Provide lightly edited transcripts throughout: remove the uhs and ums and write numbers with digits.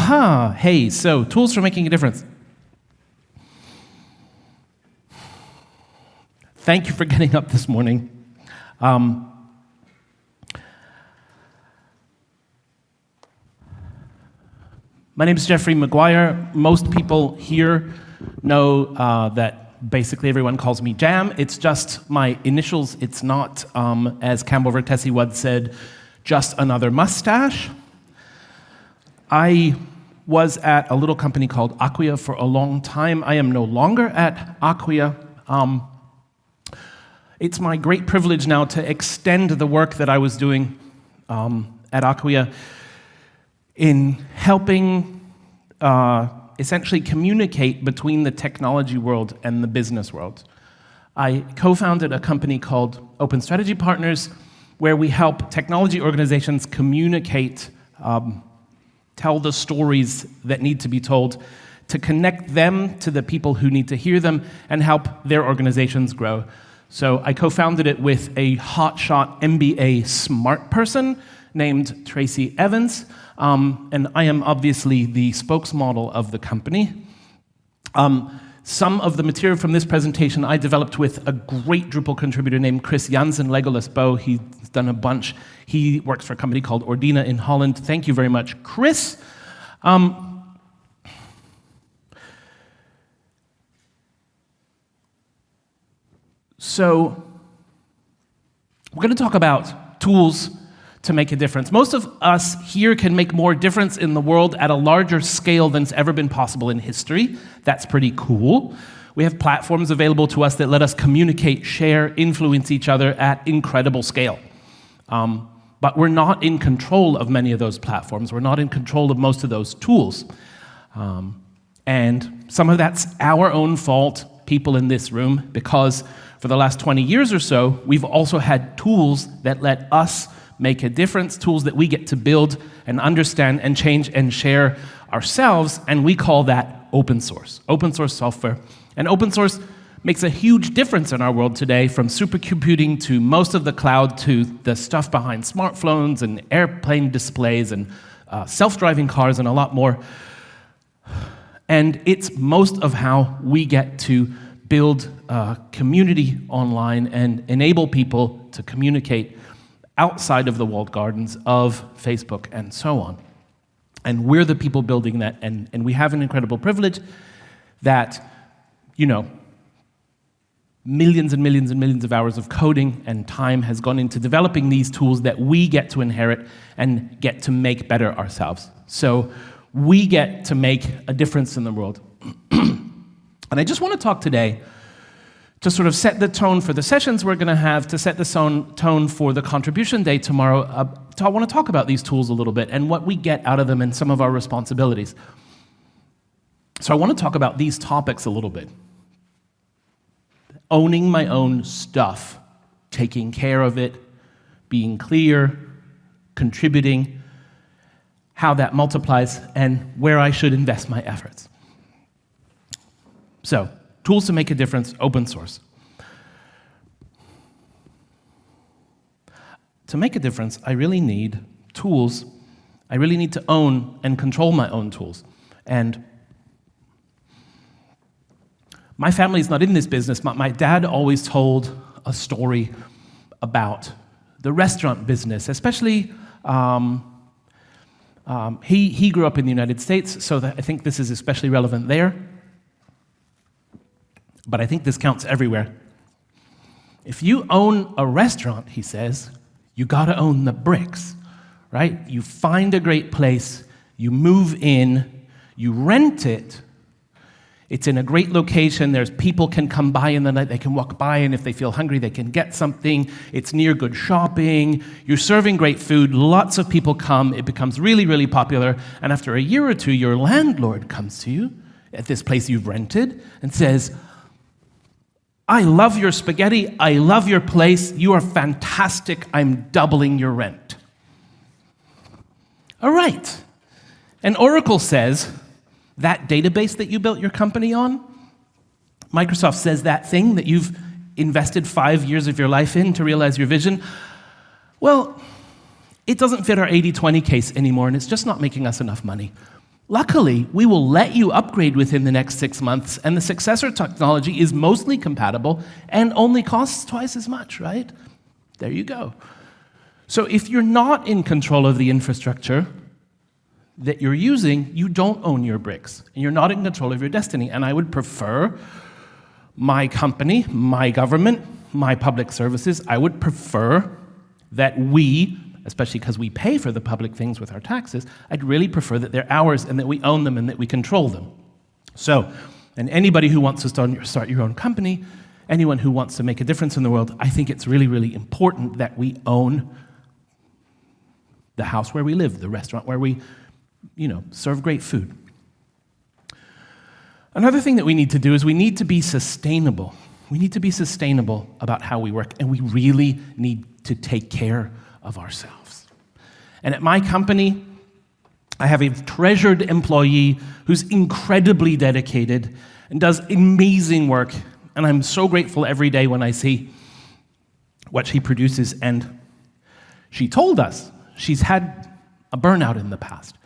Aha, hey, so tools for making a difference. Thank you for getting up this morning. My name is Jeffrey McGuire. Most people here know that basically everyone calls me Jam. It's just my initials. It's not, as Campbell Vertesi once said, just another mustache. I was at a little company called Acquia for a long time. I am no longer at Acquia. It's my great privilege now to extend the work that I was doing at Acquia in helping essentially communicate between the technology world and the business world. I co-founded a company called Open Strategy Partners, where we help technology organizations communicate, tell the stories that need to be told, to connect them to the people who need to hear them, and help their organizations grow. So I co-founded it with a hotshot MBA smart person named Tracy Evans, and I am obviously the spokesmodel of the company. Some of the material from this presentation I developed with a great Drupal contributor named Chris Jansen, Legolas Bow. He's done a bunch. He works for a company called Ordina in Holland. Thank you very much, Chris. So we're going to talk about tools to make a difference. Most of us here can make more difference in the world at a larger scale than's ever been possible in history. That's pretty cool. We have platforms available to us that let us communicate, share, influence each other at incredible scale. But we're not in control of many of those platforms. We're not in control of most of those tools. And some of that's our own fault, people in this room, because for the last 20 years or so, we've also had tools that let us make a difference, tools that we get to build and understand and change and share ourselves, and we call that open source software. And open source makes a huge difference in our world today, from supercomputing to most of the cloud to the stuff behind smartphones and airplane displays and self-driving cars and a lot more. And it's most of how we get to build a community online and enable people to communicate outside of the walled gardens of Facebook and so on. And we're the people building that, and we have an incredible privilege that, millions and millions and millions of hours of coding and time has gone into developing these tools that we get to inherit and get to make better ourselves. So we get to make a difference in the world. And I just want to talk today to sort of set the tone for the sessions we're going to have, to set the tone for the contribution day tomorrow. I want to talk about these tools a little bit and what we get out of them and some of our responsibilities. So I want to talk about these topics a little bit. Owning my own stuff, taking care of it, being clear, contributing, how that multiplies, and where I should invest my efforts. So, tools to make a difference, open source. To make a difference, I really need tools. I really need to own and control my own tools. And my family's not in this business, but my dad always told a story about the restaurant business, especially he grew up in the United States, so I think this is especially relevant there. But I think this counts everywhere. If you own a restaurant, he says, you gotta own the bricks, right? You find a great place, you move in, you rent it, it's in a great location, there's people can come by in the night, they can walk by, and if they feel hungry, they can get something, it's near good shopping, you're serving great food, lots of people come, it becomes really, really popular, and after a year or two, your landlord comes to you at this place you've rented and says, I love your spaghetti, I love your place, you are fantastic, I'm doubling your rent. All right. And Oracle says, that database that you built your company on, Microsoft says that thing that you've invested 5 years of your life in to realize your vision, well, it doesn't fit our 80-20 case anymore, and it's just not making us enough money. Luckily, we will let you upgrade within the next 6 months, and the successor technology is mostly compatible and only costs twice as much, right? There you go. So if you're not in control of the infrastructure that you're using, you don't own your bricks, and you're not in control of your destiny. And I would prefer my company, my government, my public services, I would prefer that we, especially because we pay for the public things with our taxes, I'd really prefer that they're ours and that we own them and that we control them. So, and anybody who wants to start your own company, anyone who wants to make a difference in the world, I think it's really, really important that we own the house where we live, the restaurant where we, serve great food. Another thing that we need to do is we need to be sustainable. We need to be sustainable about how we work, and we really need to take care of ourselves. And at my company, I have a treasured employee who's incredibly dedicated and does amazing work, and I'm so grateful every day when I see what she produces. And she told us she's had a burnout in the past,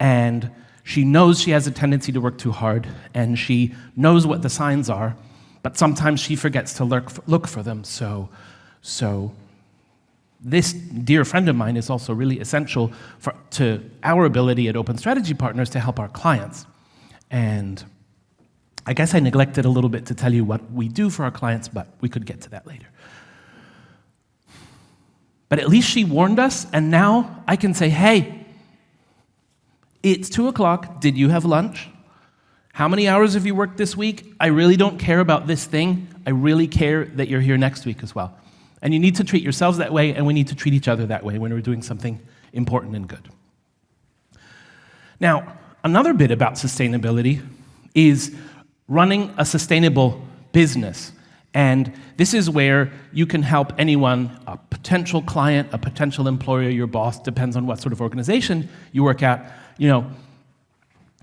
and she knows she has a tendency to work too hard, and she knows what the signs are, but sometimes she forgets to look for them. So this dear friend of mine is also really essential to our ability at Open Strategy Partners to help our clients. And I guess I neglected a little bit to tell you what we do for our clients, but we could get to that later. But at least she warned us, and now I can say, hey, it's 2:00. Did you have lunch? How many hours have you worked this week? I really don't care about this thing. I really care that you're here next week as well. And you need to treat yourselves that way, and we need to treat each other that way when we're doing something important and good. Now, another bit about sustainability is running a sustainable business. And this is where you can help anyone, a potential client, a potential employer, your boss, depends on what sort of organization you work at.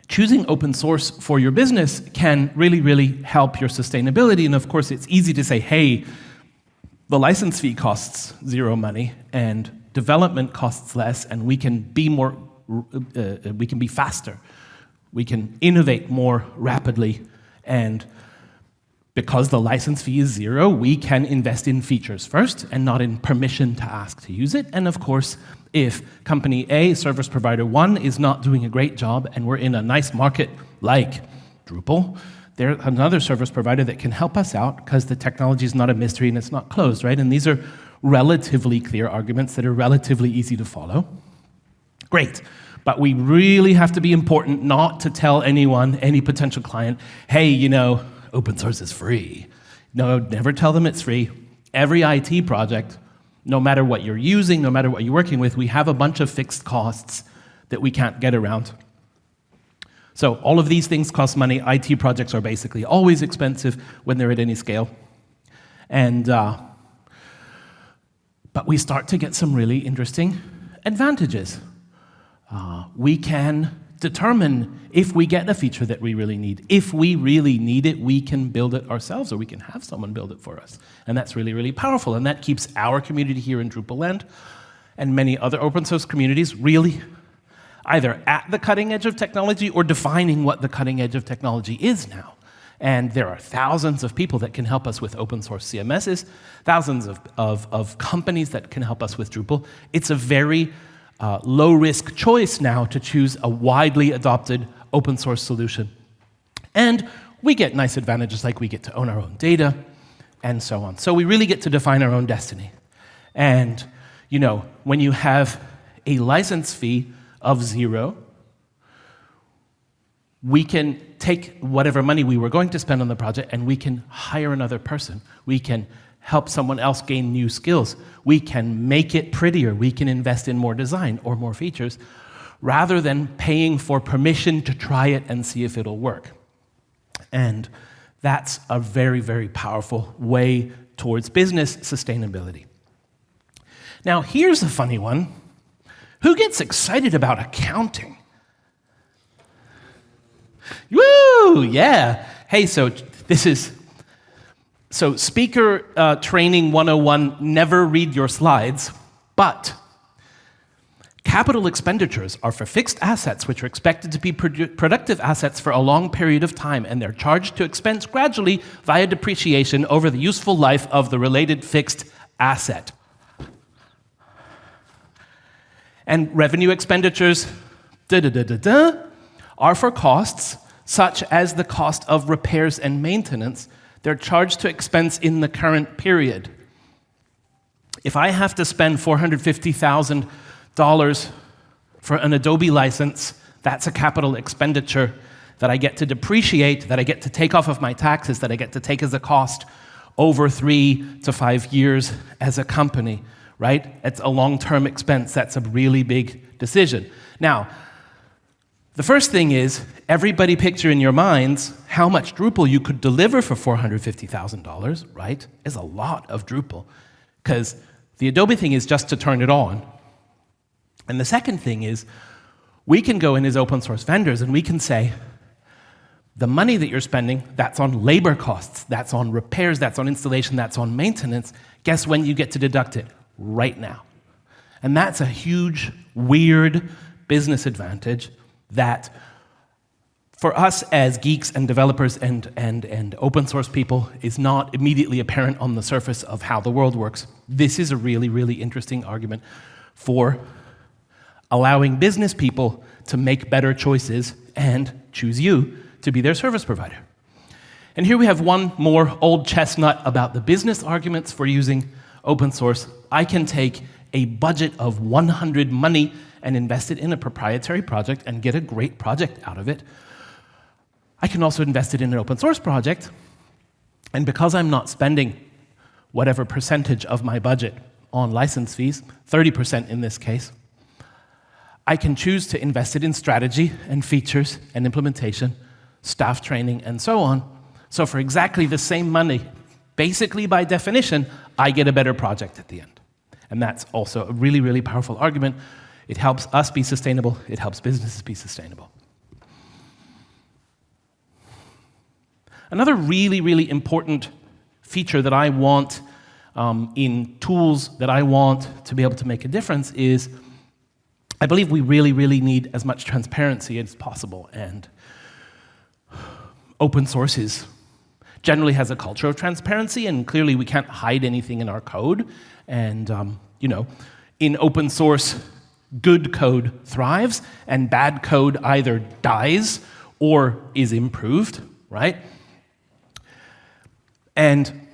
Choosing open source for your business can really, really help your sustainability. And of course, it's easy to say, hey, the license fee costs zero money, and development costs less, and we can be faster. We can innovate more rapidly, and because the license fee is zero, we can invest in features first and not in permission to ask to use it. And of course, if company A, service provider 1, is not doing a great job and we're in a nice market like Drupal, there's another service provider that can help us out because the technology is not a mystery and it's not closed, right? And these are relatively clear arguments that are relatively easy to follow. Great. But we really have to be important not to tell anyone, any potential client, hey, open source is free. No, never tell them it's free. Every IT project, no matter what you're using, no matter what you're working with, we have a bunch of fixed costs that we can't get around. So all of these things cost money. IT projects are basically always expensive when they're at any scale. And but we start to get some really interesting advantages. We can determine if we get a feature that we really need. If we really need it, we can build it ourselves, or we can have someone build it for us. And that's really, really powerful. And that keeps our community here in Drupal land and many other open source communities really either at the cutting edge of technology or defining what the cutting edge of technology is now. And there are thousands of people that can help us with open source CMSs, thousands of companies that can help us with Drupal. It's a very low-risk choice now to choose a widely adopted open source solution. And we get nice advantages like we get to own our own data and so on. So we really get to define our own destiny. And, when you have a license fee of zero, we can take whatever money we were going to spend on the project and we can hire another person. We can help someone else gain new skills. We can make it prettier. We can invest in more design or more features rather than paying for permission to try it and see if it'll work. And that's a very, very powerful way towards business sustainability. Now, here's a funny one. Who gets excited about accounting? Woo, yeah. Hey, so speaker training 101, never read your slides, but Capital expenditures are for fixed assets which are expected to be productive assets for a long period of time, and they're charged to expense gradually via depreciation over the useful life of the related fixed asset. And revenue expenditures are for costs such as the cost of repairs and maintenance. They're charged to expense in the current period. If I have to spend $450,000 for an Adobe license, that's a capital expenditure that I get to depreciate, that I get to take off of my taxes, that I get to take as a cost over 3 to 5 years as a company, right? It's a long-term expense. That's a really big decision. Now, the first thing is, everybody picture in your minds how much Drupal you could deliver for $450,000, right? Is a lot of Drupal, because the Adobe thing is just to turn it on. And the second thing is, we can go in as open source vendors and we can say, the money that you're spending, that's on labor costs, that's on repairs, that's on installation, that's on maintenance. Guess when you get to deduct it? Right now. And that's a huge, weird business advantage that for us as geeks and developers and open source people is not immediately apparent on the surface of how the world works. This is a really, really interesting argument for allowing business people to make better choices and choose you to be their service provider. And here we have one more old chestnut about the business arguments for using open source. I can take a budget of 100 money and invest it in a proprietary project and get a great project out of it. I can also invest it in an open source project, and because I'm not spending whatever percentage of my budget on license fees, 30% in this case, I can choose to invest it in strategy and features and implementation, staff training, and so on. So for exactly the same money, basically by definition, I get a better project at the end. And that's also a really, really powerful argument. It helps us be sustainable. It helps businesses be sustainable. Another really, really important feature that I want in tools that I want to be able to make a difference is I believe we really, really need as much transparency as possible. And open source generally has a culture of transparency, and clearly we can't hide anything in our code. And in open source, good code thrives, and bad code either dies or is improved, right? And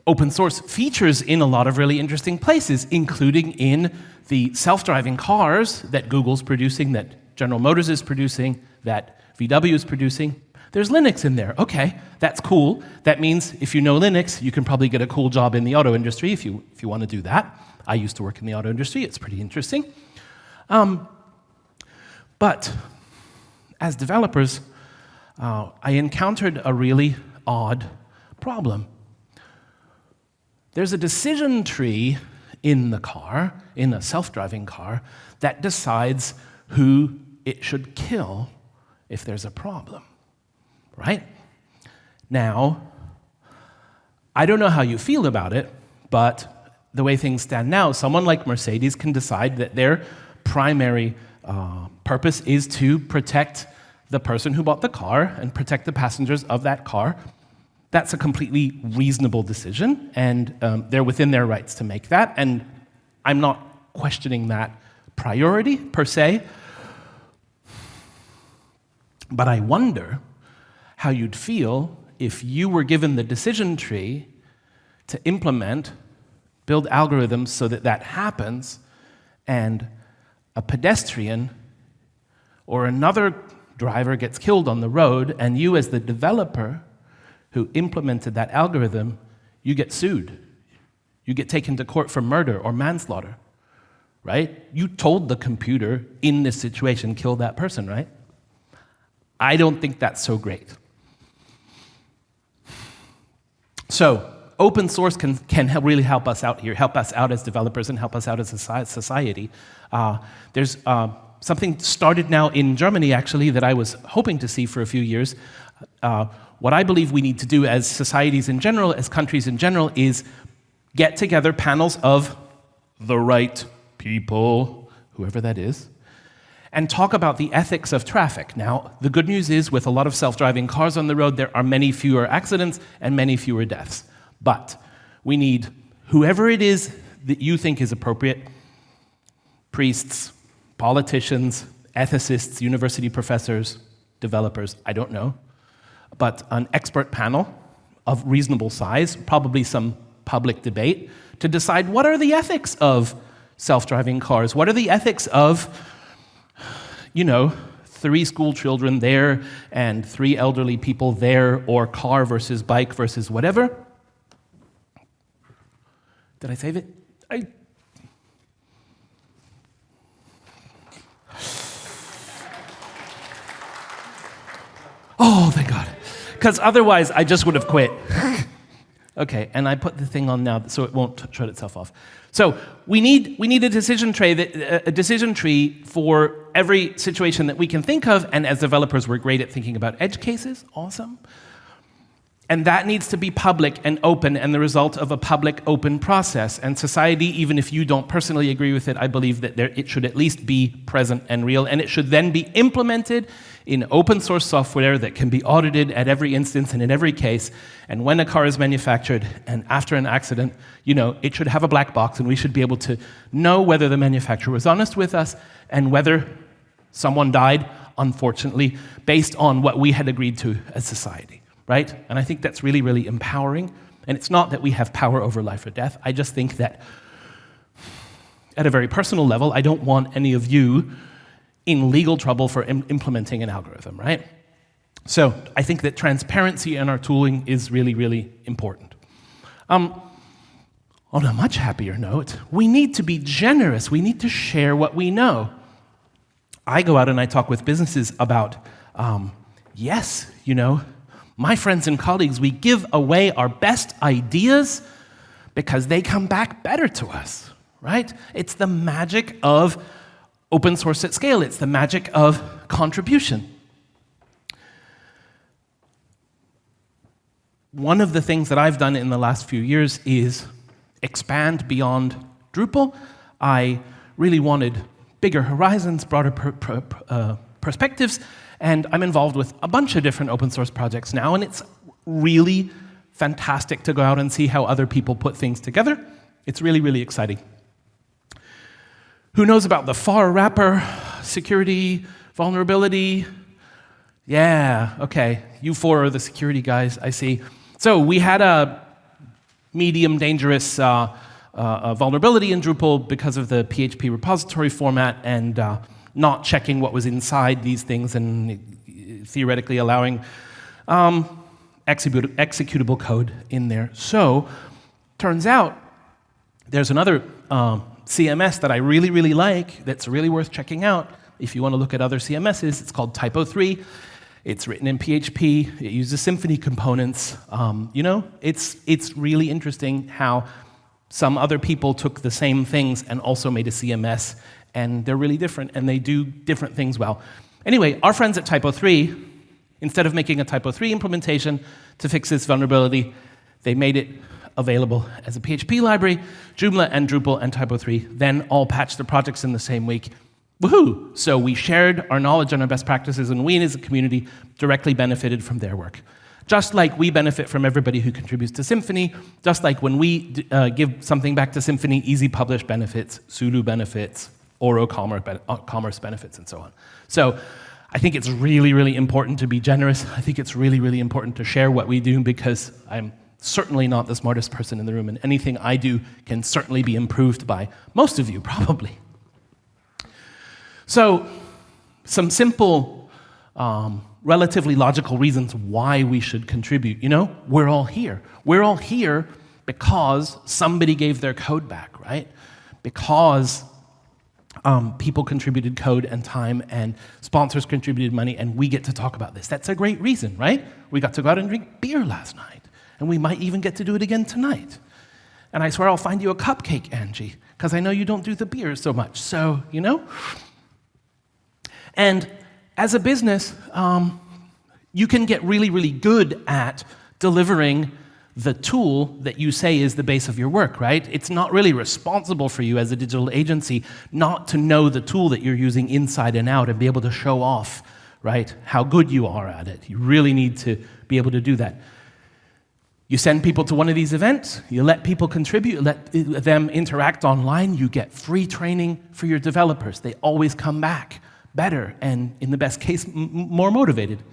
open source features in a lot of really interesting places, including in the self-driving cars that Google's producing, that General Motors is producing, that VW is producing. There's Linux in there. Okay, that's cool. That means if you know Linux, you can probably get a cool job in the auto industry if you want to do that. I used to work in the auto industry. It's pretty interesting. But as developers, I encountered a really odd problem. There's a decision tree in the car, in a self-driving car, that decides who it should kill if there's a problem, right? Now, I don't know how you feel about it, but the way things stand now, someone like Mercedes can decide that their primary purpose is to protect the person who bought the car and protect the passengers of that car. That's a completely reasonable decision, and they're within their rights to make that, and I'm not questioning that priority, per se. But I wonder how you'd feel if you were given the decision tree to build algorithms so that that happens, and a pedestrian or another driver gets killed on the road, and you as the developer who implemented that algorithm, you get sued. You get taken to court for murder or manslaughter, right? You told the computer in this situation, kill that person, right? I don't think that's so great. So open source can really help us out here, help us out as developers and help us out as a society. There's something started now in Germany, actually, that I was hoping to see for a few years. What I believe we need to do as societies in general, as countries in general, is get together panels of the right people whoever that is, and talk about the ethics of traffic. Now, the good news is, with a lot of self-driving cars on the road, there are many fewer accidents and many fewer deaths. But we need whoever it is that you think is appropriate, priests, politicians, ethicists, university professors, developers, I don't know, but an expert panel of reasonable size, probably some public debate, to decide what are the ethics of self-driving cars, what are the ethics of, 3 school children there and 3 elderly people there, or car versus bike versus whatever. Did I save it? Oh, thank God. Because otherwise, I just would have quit. Okay, and I put the thing on now so it won't shut itself off. So we need a decision tree for every situation that we can think of, and as developers, we're great at thinking about edge cases. Awesome. And that needs to be public and open and the result of a public, open process. And society, even if you don't personally agree with it, I believe that it should at least be present and real, and it should then be implemented in open source software that can be audited at every instance and in every case. And when a car is manufactured and after an accident, it should have a black box, and we should be able to know whether the manufacturer was honest with us and whether someone died, unfortunately, based on what we had agreed to as society. Right? And I think that's really, really empowering. And it's not that we have power over life or death. I just think that at a very personal level, I don't want any of you in legal trouble for implementing an algorithm, right? So I think that transparency in our tooling is really, really important. On a much happier note, we need to be generous. We need to share what we know. I go out and I talk with businesses about, my friends and colleagues, we give away our best ideas because they come back better to us, right? It's the magic of open source at scale. It's the magic of contribution. One of the things that I've done in the last few years is expand beyond Drupal. I really wanted bigger horizons, broader perspectives, and I'm involved with a bunch of different open source projects now, and it's really fantastic to go out and see how other people put things together. It's really, really exciting. Who knows about the FAR wrapper, security, vulnerability? Yeah, okay. You 4 are the security guys, I see. So we had a medium dangerous vulnerability in Drupal because of the PHP repository format and not checking what was inside these things and theoretically allowing executable code in there. So, turns out there's another CMS that I really, really like that's really worth checking out. If you want to look at other CMSs, it's called Typo3. It's written in PHP. It uses Symfony components. It's really interesting how some other people took the same things and also made a CMS, and they're really different, and they do different things well. Anyway, our friends at Typo3, instead of making a Typo3 implementation to fix this vulnerability, they made it available as a PHP library. Joomla and Drupal and Typo3 then all patched their projects in the same week. Woohoo! So we shared our knowledge and our best practices, and we as a community directly benefited from their work. Just like we benefit from everybody who contributes to Symfony, just like when we give something back to Symfony, Easy Publish benefits, Sulu benefits, Oro Commerce benefits, and so on. So I think it's really, really important to be generous. I think it's really, really important to share what we do, because I'm certainly not the smartest person in the room, and anything I do can certainly be improved by most of you, probably. So some simple, relatively logical reasons why we should contribute. We're all here. We're all here because somebody gave their code back, right? Because people contributed code and time, and sponsors contributed money, and we get to talk about this. That's a great reason, right? We got to go out and drink beer last night, and we might even get to do it again tonight. And I swear I'll find you a cupcake, Angie, because I know you don't do the beer so much, so, And as a business, you can get really, really good at delivering the tool that you say is the base of your work, right? It's not really responsible for you as a digital agency not to know the tool that you're using inside and out and be able to show off, right, how good you are at it. You really need to be able to do that. You send people to one of these events, you let people contribute, let them interact online, you get free training for your developers. They always come back better and, in the best case, more motivated.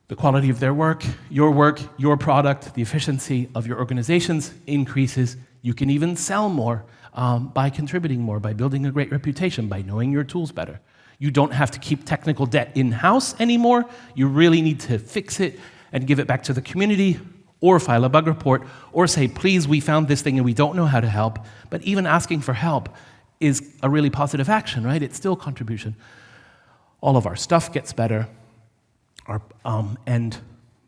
The quality of their work, your product, the efficiency of your organizations increases. You can even sell more by contributing more, by building a great reputation, by knowing your tools better. You don't have to keep technical debt in-house anymore. You really need to fix it and give it back to the community, or file a bug report, or say, please, we found this thing and we don't know how to help. But even asking for help is a really positive action, right? It's still contribution. All of our stuff gets better. And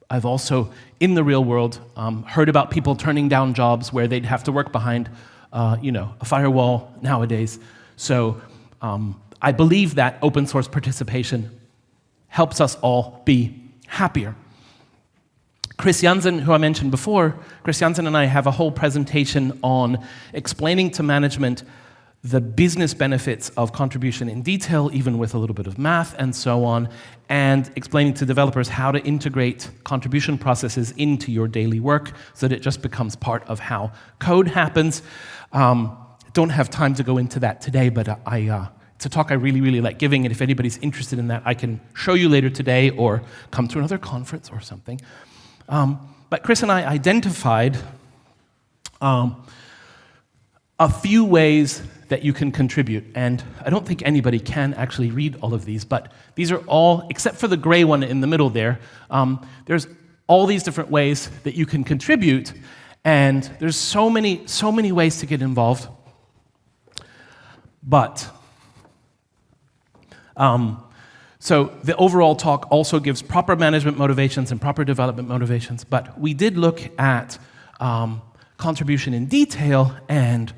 I've also, in the real world, heard about people turning down jobs where they'd have to work behind, a firewall nowadays. So I believe that open source participation helps us all be happier. Chris Jansen, who I mentioned before, Chris Jansen and I have a whole presentation on explaining to management the business benefits of contribution in detail, even with a little bit of math and so on, and explaining to developers how to integrate contribution processes into your daily work so that it just becomes part of how code happens. Don't have time to go into that today, but it's a talk I really, really like giving, and if anybody's interested in that, I can show you later today or come to another conference or something. But Chris and I identified a few ways that you can contribute, and I don't think anybody can actually read all of these, but these are all, except for the gray one in the middle there, there's all these different ways that you can contribute, and there's so many ways to get involved. But so the overall talk also gives proper management motivations and proper development motivations, but we did look at contribution in detail and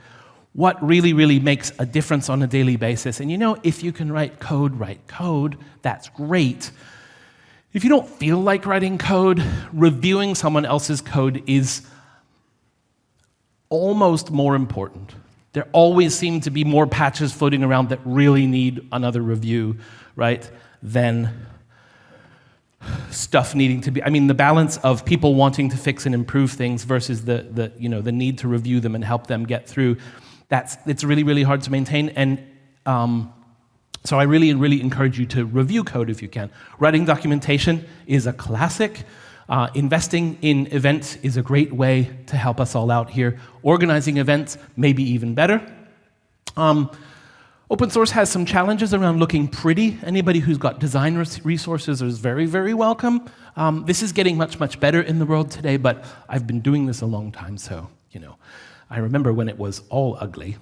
what really, really makes a difference on a daily basis. And if you can write code, that's great. If you don't feel like writing code, reviewing someone else's code is almost more important. There always seem to be more patches floating around that really need another review, right, than stuff needing to be. I mean, the balance of people wanting to fix and improve things versus the need to review them and help them get through, it's really, really hard to maintain. And so I really, really encourage you to review code if you can. Writing documentation is a classic. Investing in events is a great way to help us all out here. Organizing events, maybe even better. Open source has some challenges around looking pretty. Anybody who's got design resources is very, very welcome. This is getting much, much better in the world today, but I've been doing this a long time, so, I remember when it was all ugly.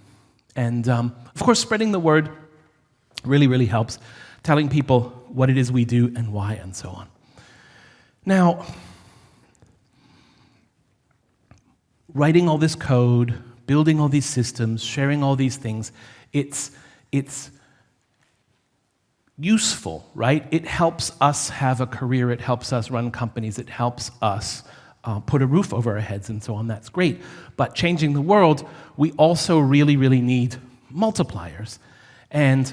And, of course, spreading the word really, really helps. Telling people what it is we do and why and so on. Now, writing all this code, building all these systems, sharing all these things, it's useful, right? It helps us have a career, it helps us run companies, it helps us put a roof over our heads and so on. That's great. But changing the world, we also really, really need multipliers. And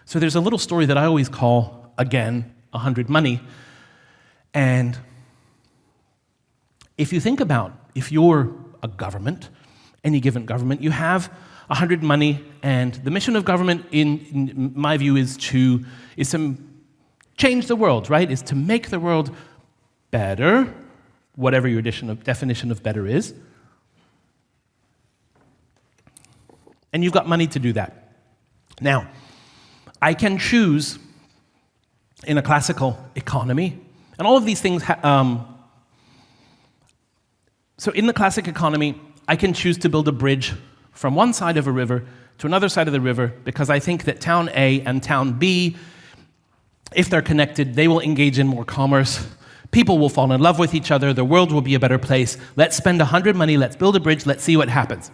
so there's a little story that I always call, again, 100 money. And if you think about, if you're a government, any given government, you have 100 money, and the mission of government, in my view, is to change the world, right? Is to make the world better, whatever your definition of better is. And you've got money to do that. Now, I can choose in a classical economy, and all of these things, so in the classic economy, I can choose to build a bridge from one side of a river to another side of the river because I think that town A and town B, if they're connected, they will engage in more commerce. People will fall in love with each other. The world will be a better place. Let's spend 100 money. Let's build a bridge. Let's see what happens.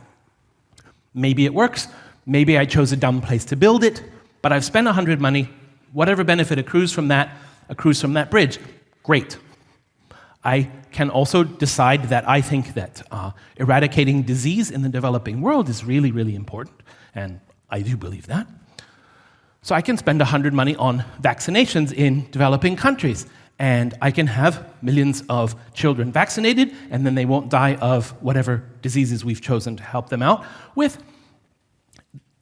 Maybe it works. Maybe I chose a dumb place to build it, but I've spent 100 money. Whatever benefit accrues from that bridge. Great. I can also decide that I think that eradicating disease in the developing world is really, really important, and I do believe that. So I can spend money on vaccinations in developing countries, and I can have millions of children vaccinated, and then they won't die of whatever diseases we've chosen to help them out with.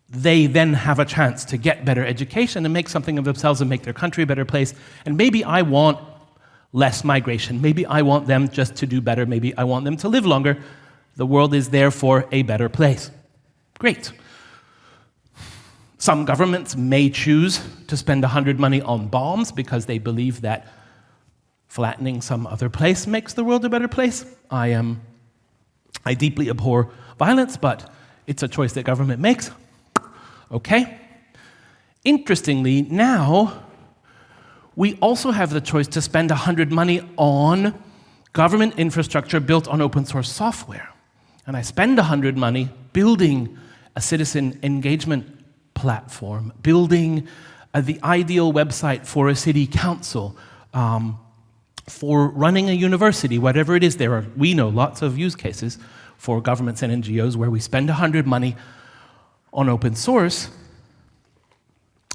They then have a chance to get better education and make something of themselves and make their country a better place. And maybe I want less migration. Maybe I want them just to do better. Maybe I want them to live longer. The world is therefore a better place. Great. Some governments may choose to spend money on bombs because they believe that flattening some other place makes the world a better place. I deeply abhor violence, but it's a choice that government makes. Okay. Interestingly, now we also have the choice to spend money on government infrastructure built on open source software. And I spend money building a citizen engagement platform, building the ideal website for a city council, for running a university, whatever it is. We know lots of use cases for governments and NGOs where we spend money on open source,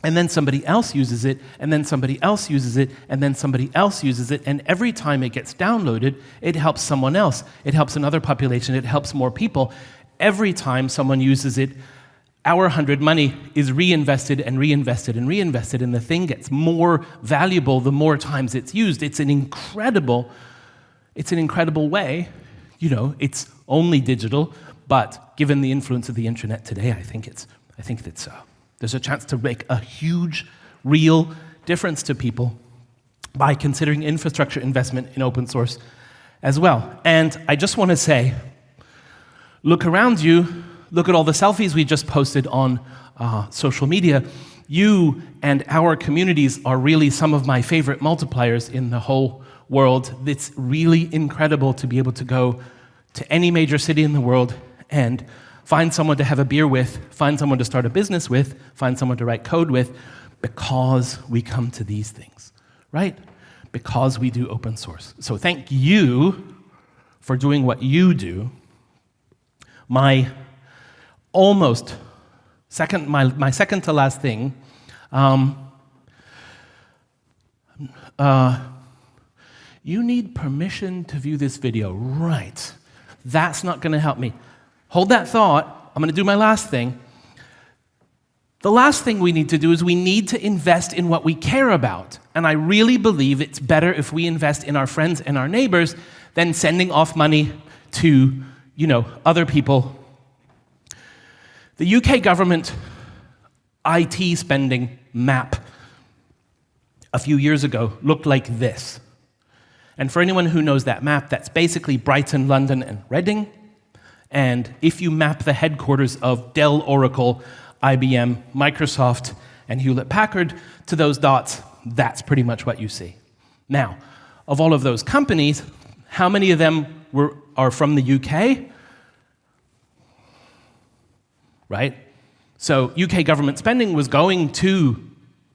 and then somebody else uses it, and then somebody else uses it, and then somebody else uses it, and every time it gets downloaded, it helps someone else. It helps another population. It helps more people. Every time someone uses it, our money is reinvested and reinvested and reinvested, and the thing gets more valuable the more times it's used. It's an incredible way. You know, it's only digital, but given the influence of the internet today, I think there's a chance to make a huge, real difference to people by considering infrastructure investment in open source as well. And I just want to say, look around you. Look at all the selfies we just posted on social media. You and our communities are really some of my favorite multipliers in the whole world. It's really incredible to be able to go to any major city in the world and find someone to have a beer with, find someone to start a business with, find someone to write code with, because we come to these things, right? Because we do open source. So thank you for doing what you do. My second to last thing, you need permission to view this video. Right. That's not going to help me. Hold that thought. I'm going to do my last thing. The last thing we need to do is we need to invest in what we care about. And I really believe it's better if we invest in our friends and our neighbors than sending off money to, other people. The UK government IT spending map a few years ago looked like this. And for anyone who knows that map, that's basically Brighton, London, and Reading. And if you map the headquarters of Dell, Oracle, IBM, Microsoft, and Hewlett-Packard to those dots, that's pretty much what you see. Now, of all of those companies, how many of them are from the UK? Right? So UK government spending was going to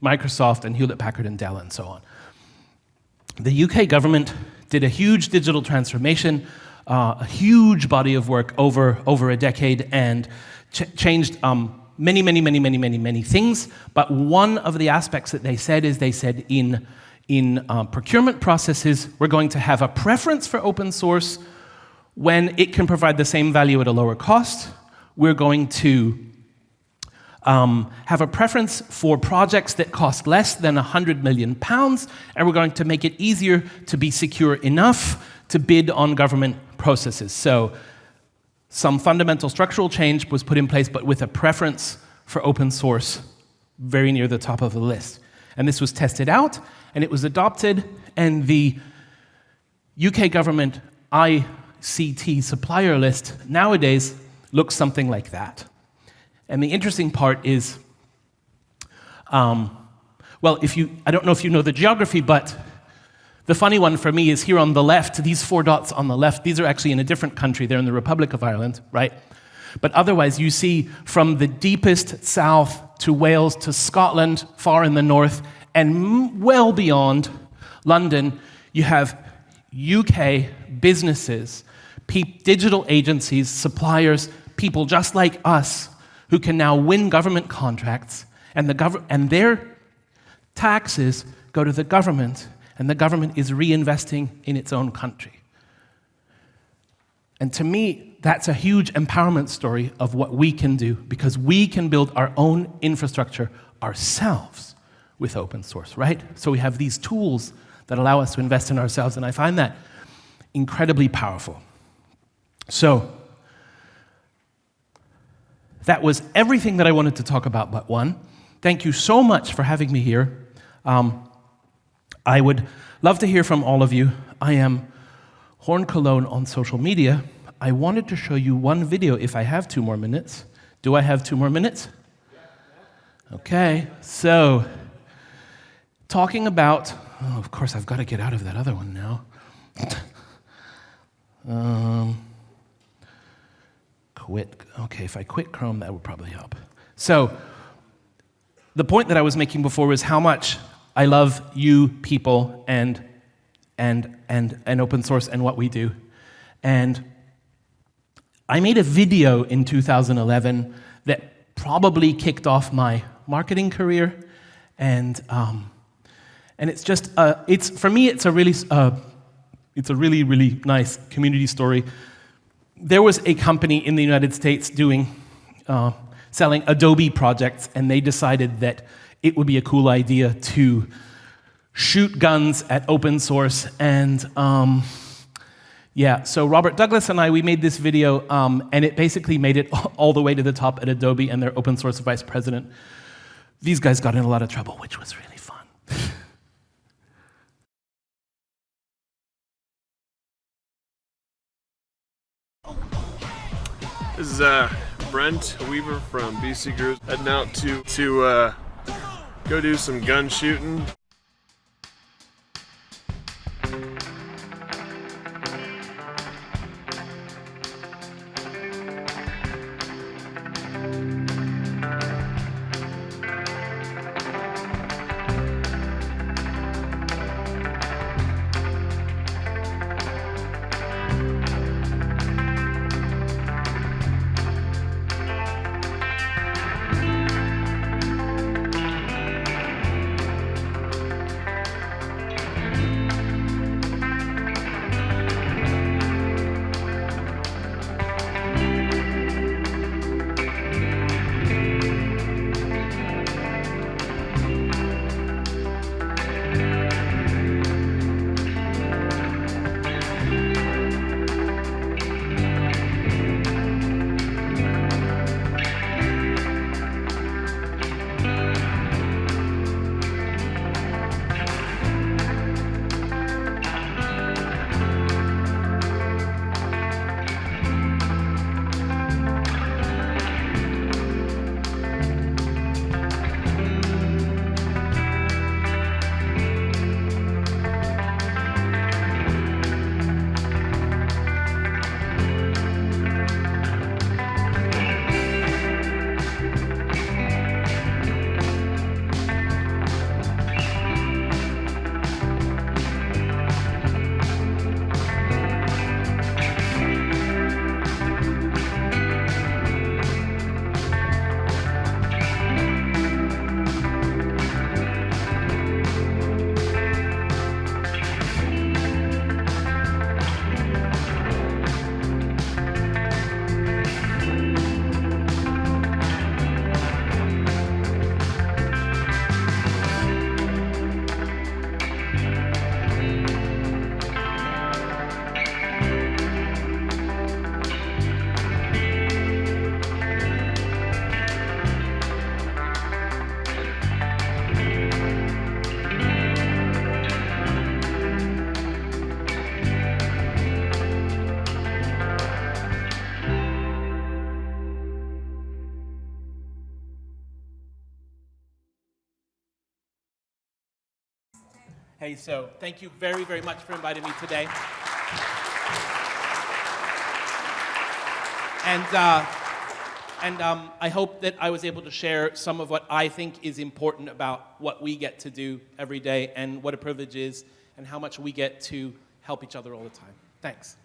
Microsoft and Hewlett-Packard and Dell and so on. The UK government did a huge digital transformation, a huge body of work over a decade, and changed many things. But one of the aspects that they said is in procurement processes, we're going to have a preference for open source when it can provide the same value at a lower cost. We're going to have a preference for projects that cost less than £100 million, and we're going to make it easier to be secure enough to bid on government processes. So some fundamental structural change was put in place, but with a preference for open source very near the top of the list. And this was tested out, and it was adopted, and the UK government ICT supplier list nowadays looks something like that. And the interesting part is, I don't know if you know the geography, but the funny one for me is here on the left, these 4 dots on the left, these are actually in a different country. They're in the Republic of Ireland, right? But otherwise, you see from the deepest south to Wales to Scotland, far in the north, and well beyond London, you have UK businesses, digital agencies, suppliers, people just like us who can now win government contracts, and their taxes go to the government, and the government is reinvesting in its own country. And to me, that's a huge empowerment story of what we can do, because we can build our own infrastructure ourselves with open source, right? So we have these tools that allow us to invest in ourselves, and I find that incredibly powerful. So that was everything that I wanted to talk about but one. Thank you so much for having me here. I would love to hear from all of you. I am Horn Cologne on social media. I wanted to show you one video if I have 2 more minutes. Do I have 2 more minutes? Okay, so talking about, oh, of course I've got to get out of that other one now. Quit. Okay, if I quit Chrome, that would probably help. So the point that I was making before was how much I love you people and open source and what we do. And I made a video in 2011 that probably kicked off my marketing career, and it's just for me it's a really really nice community story. There was a company in the United States selling Adobe projects, and they decided that it would be a cool idea to shoot guns at open source. And so Robert Douglas and we made this video, and it basically made it all the way to the top at Adobe and their open source vice president. These guys got in a lot of trouble, which was really fun. This is Brent Weaver from BC Group, heading out to go do some gun shooting. Hey, so thank you very, very much for inviting me today. And I hope that I was able to share some of what I think is important about what we get to do every day and what a privilege is and how much we get to help each other all the time. Thanks.